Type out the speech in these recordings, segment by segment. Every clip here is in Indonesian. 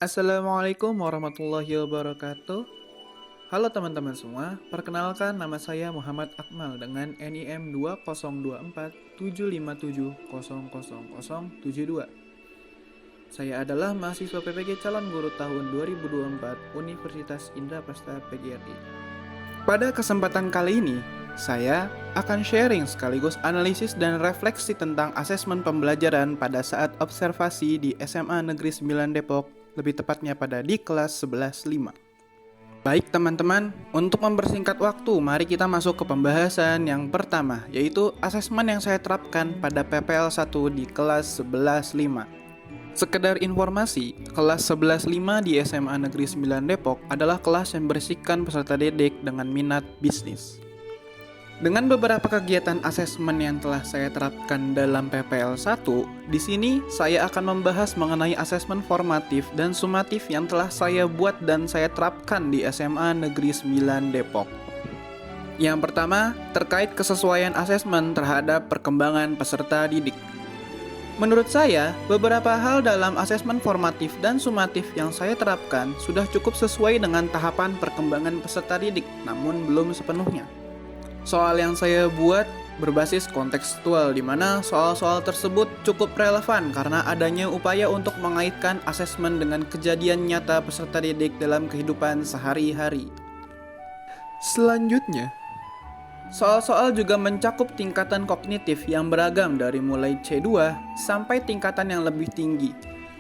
Assalamualaikum warahmatullahi wabarakatuh. Halo teman-teman semua, perkenalkan nama saya Muhammad Akmal dengan NIM 202475700072. Saya adalah mahasiswa PPG calon guru tahun 2024 Universitas Indraprasta PGRI. Pada kesempatan kali ini, saya akan sharing sekaligus analisis dan refleksi tentang asesmen pembelajaran pada saat observasi di SMA Negeri 9 Depok, lebih tepatnya pada di kelas 11.5. Baik teman-teman, untuk mempersingkat waktu, mari kita masuk ke pembahasan yang pertama, yaitu asesmen yang saya terapkan pada PPL 1 di kelas 11.5. Sekedar informasi, kelas 11.5 di SMA Negeri 9 Depok adalah kelas yang berisikan peserta didik dengan minat bisnis. Dengan beberapa kegiatan asesmen yang telah saya terapkan dalam PPL 1, di sini saya akan membahas mengenai asesmen formatif dan sumatif yang telah saya buat dan saya terapkan di SMA Negeri 9 Depok. Yang pertama, terkait kesesuaian asesmen terhadap perkembangan peserta didik. Menurut saya, beberapa hal dalam asesmen formatif dan sumatif yang saya terapkan sudah cukup sesuai dengan tahapan perkembangan peserta didik, namun belum sepenuhnya. Soal yang saya buat berbasis kontekstual, di mana soal-soal tersebut cukup relevan karena adanya upaya untuk mengaitkan asesmen dengan kejadian nyata peserta didik dalam kehidupan sehari-hari. Selanjutnya, soal-soal juga mencakup tingkatan kognitif yang beragam dari mulai C2 sampai tingkatan yang lebih tinggi.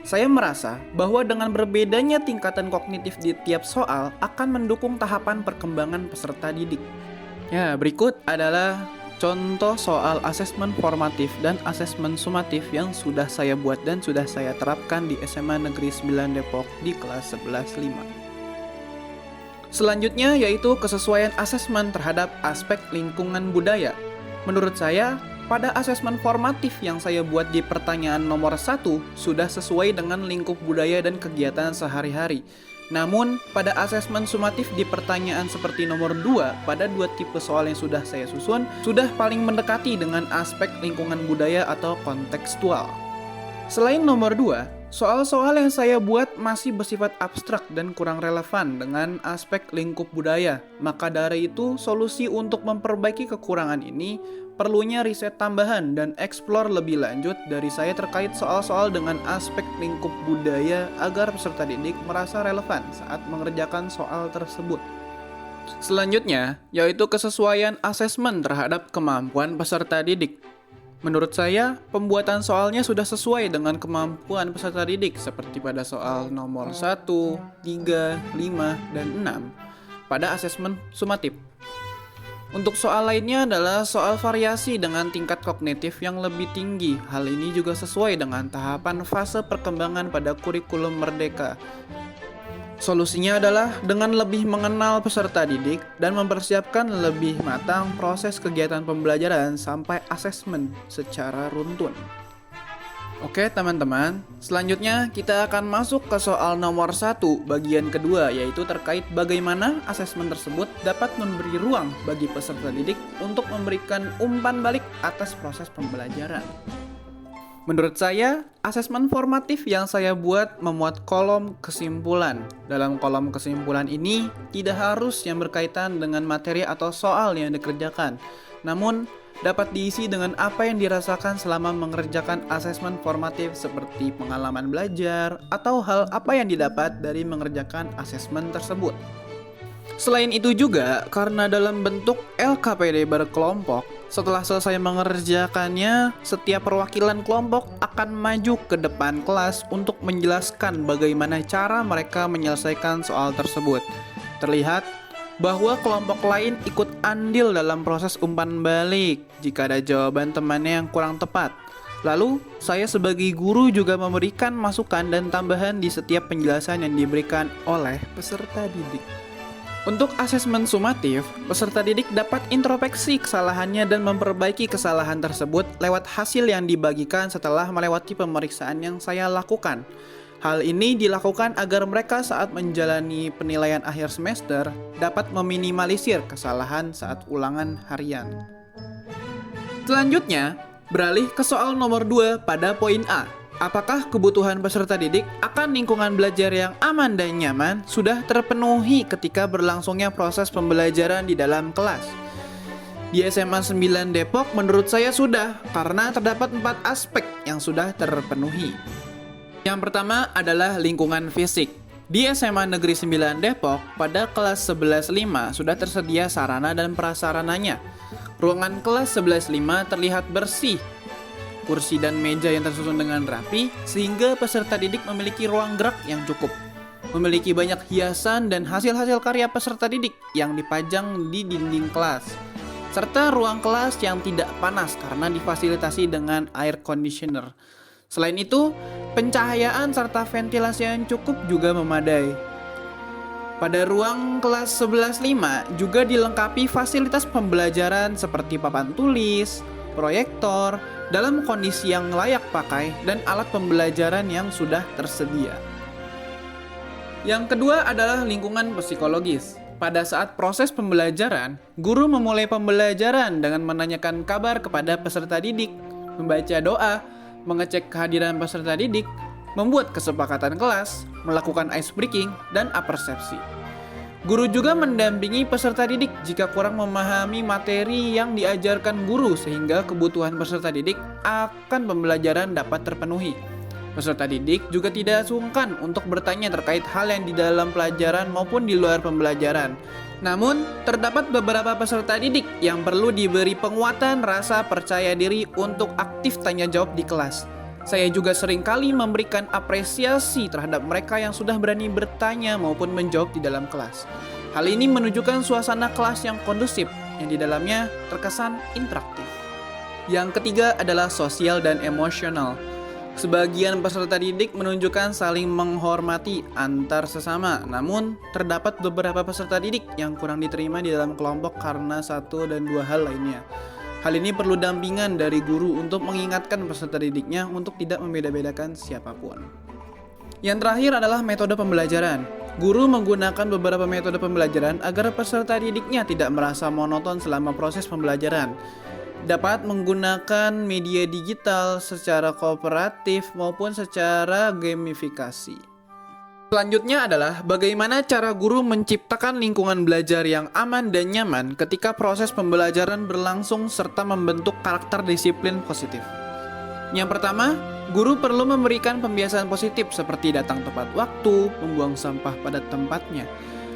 Saya merasa bahwa dengan berbedanya tingkatan kognitif di tiap soal akan mendukung tahapan perkembangan peserta didik. Ya, berikut adalah contoh soal asesmen formatif dan asesmen sumatif yang sudah saya buat dan sudah saya terapkan di SMA Negeri 9 Depok di kelas 11.5. Selanjutnya yaitu kesesuaian asesmen terhadap aspek lingkungan budaya. Menurut saya, pada asesmen formatif yang saya buat di pertanyaan nomor 1 sudah sesuai dengan lingkup budaya dan kegiatan sehari-hari. Namun, pada asesmen sumatif di pertanyaan seperti nomor 2 pada dua tipe soal yang sudah saya susun, sudah paling mendekati dengan aspek lingkungan budaya atau kontekstual. Selain nomor 2, soal-soal yang saya buat masih bersifat abstrak dan kurang relevan dengan aspek lingkup budaya. Maka dari itu, solusi untuk memperbaiki kekurangan ini perlunya riset tambahan dan eksplor lebih lanjut dari saya terkait soal-soal dengan aspek lingkup budaya agar peserta didik merasa relevan saat mengerjakan soal tersebut. Selanjutnya, yaitu kesesuaian asesmen terhadap kemampuan peserta didik. Menurut saya, pembuatan soalnya sudah sesuai dengan kemampuan peserta didik seperti pada soal nomor 1, 3, 5, dan 6 pada asesmen sumatif. Untuk soal lainnya adalah soal variasi dengan tingkat kognitif yang lebih tinggi. Hal ini juga sesuai dengan tahapan fase perkembangan pada kurikulum Merdeka. Solusinya adalah dengan lebih mengenal peserta didik dan mempersiapkan lebih matang proses kegiatan pembelajaran sampai asesmen secara runtun. Oke teman-teman, selanjutnya kita akan masuk ke soal nomor 1 bagian kedua, yaitu terkait bagaimana asesmen tersebut dapat memberi ruang bagi peserta didik untuk memberikan umpan balik atas proses pembelajaran. Menurut saya, asesmen formatif yang saya buat memuat kolom kesimpulan. Dalam kolom kesimpulan ini, tidak harus yang berkaitan dengan materi atau soal yang dikerjakan, namun dapat diisi dengan apa yang dirasakan selama mengerjakan asesmen formatif seperti pengalaman belajar atau hal apa yang didapat dari mengerjakan asesmen tersebut. Selain itu juga, karena dalam bentuk LKPD berkelompok, setelah selesai mengerjakannya, setiap perwakilan kelompok akan maju ke depan kelas untuk menjelaskan bagaimana cara mereka menyelesaikan soal tersebut. Terlihat bahwa kelompok lain ikut andil dalam proses umpan balik jika ada jawaban temannya yang kurang tepat. Lalu, saya sebagai guru juga memberikan masukan dan tambahan di setiap penjelasan yang diberikan oleh peserta didik. Untuk asesmen sumatif, peserta didik dapat introspeksi kesalahannya dan memperbaiki kesalahan tersebut lewat hasil yang dibagikan setelah melewati pemeriksaan yang saya lakukan. Hal ini dilakukan agar mereka saat menjalani penilaian akhir semester dapat meminimalisir kesalahan saat ulangan harian. Selanjutnya, beralih ke soal nomor 2 pada poin A. Apakah kebutuhan peserta didik akan lingkungan belajar yang aman dan nyaman sudah terpenuhi ketika berlangsungnya proses pembelajaran di dalam kelas? Di SMA 9 Depok menurut saya sudah, karena terdapat 4 aspek yang sudah terpenuhi. Yang pertama adalah lingkungan fisik. Di SMA Negeri 9 Depok, pada kelas 11.5 sudah tersedia sarana dan prasarananya. Ruangan kelas 11.5 terlihat bersih, kursi dan meja yang tersusun dengan rapi, sehingga peserta didik memiliki ruang gerak yang cukup. Memiliki banyak hiasan dan hasil-hasil karya peserta didik yang dipajang di dinding kelas. Serta ruang kelas yang tidak panas karena difasilitasi dengan air conditioner. Selain itu, pencahayaan serta ventilasi yang cukup juga memadai. Pada ruang kelas 11.5 juga dilengkapi fasilitas pembelajaran seperti papan tulis, proyektor, dalam kondisi yang layak pakai, dan alat pembelajaran yang sudah tersedia. Yang kedua adalah lingkungan psikologis. Pada saat proses pembelajaran, guru memulai pembelajaran dengan menanyakan kabar kepada peserta didik, membaca doa, mengecek kehadiran peserta didik, membuat kesepakatan kelas, melakukan ice breaking, dan apersepsi. Guru juga mendampingi peserta didik jika kurang memahami materi yang diajarkan guru, sehingga kebutuhan peserta didik akan pembelajaran dapat terpenuhi. Peserta didik juga tidak sungkan untuk bertanya terkait hal yang di dalam pelajaran maupun di luar pembelajaran. Namun, terdapat beberapa peserta didik yang perlu diberi penguatan rasa percaya diri untuk aktif tanya jawab di kelas. Saya juga seringkali memberikan apresiasi terhadap mereka yang sudah berani bertanya maupun menjawab di dalam kelas. Hal ini menunjukkan suasana kelas yang kondusif, yang di dalamnya terkesan interaktif. Yang ketiga adalah sosial dan emosional. Sebagian peserta didik menunjukkan saling menghormati antar sesama, namun terdapat beberapa peserta didik yang kurang diterima di dalam kelompok karena satu dan dua hal lainnya. Hal ini perlu dampingan dari guru untuk mengingatkan peserta didiknya untuk tidak membeda-bedakan siapapun. Yang terakhir adalah metode pembelajaran. Guru menggunakan beberapa metode pembelajaran agar peserta didiknya tidak merasa monoton selama proses pembelajaran. Dapat menggunakan media digital secara kooperatif maupun secara gamifikasi. Selanjutnya adalah bagaimana cara guru menciptakan lingkungan belajar yang aman dan nyaman ketika proses pembelajaran berlangsung serta membentuk karakter disiplin positif. Yang pertama, guru perlu memberikan pembiasaan positif seperti datang tepat waktu, membuang sampah pada tempatnya.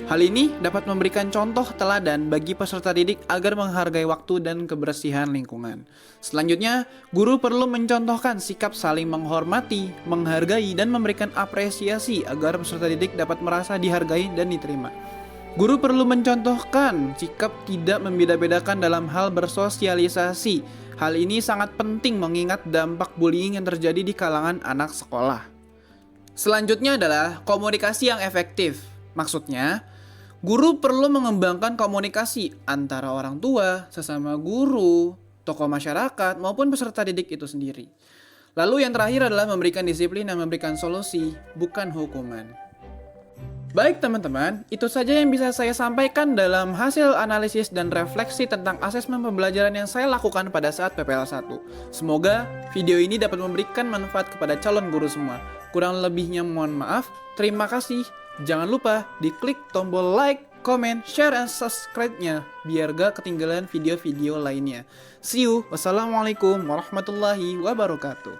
Hal ini dapat memberikan contoh teladan bagi peserta didik agar menghargai waktu dan kebersihan lingkungan. Selanjutnya, guru perlu mencontohkan sikap saling menghormati, menghargai, dan memberikan apresiasi agar peserta didik dapat merasa dihargai dan diterima. Guru perlu mencontohkan sikap tidak membeda-bedakan dalam hal bersosialisasi. Hal ini sangat penting mengingat dampak bullying yang terjadi di kalangan anak sekolah. Selanjutnya adalah komunikasi yang efektif. Maksudnya, guru perlu mengembangkan komunikasi antara orang tua, sesama guru, tokoh masyarakat, maupun peserta didik itu sendiri. Lalu yang terakhir adalah memberikan disiplin dan memberikan solusi, bukan hukuman. Baik teman-teman, itu saja yang bisa saya sampaikan dalam hasil analisis dan refleksi tentang asesmen pembelajaran yang saya lakukan pada saat PPL 1. Semoga video ini dapat memberikan manfaat kepada calon guru semua. Kurang lebihnya mohon maaf. Terima kasih. Jangan lupa diklik tombol like, comment, share, and subscribe-nya biar gak ketinggalan video-video lainnya. See you. Wassalamualaikum warahmatullahi wabarakatuh.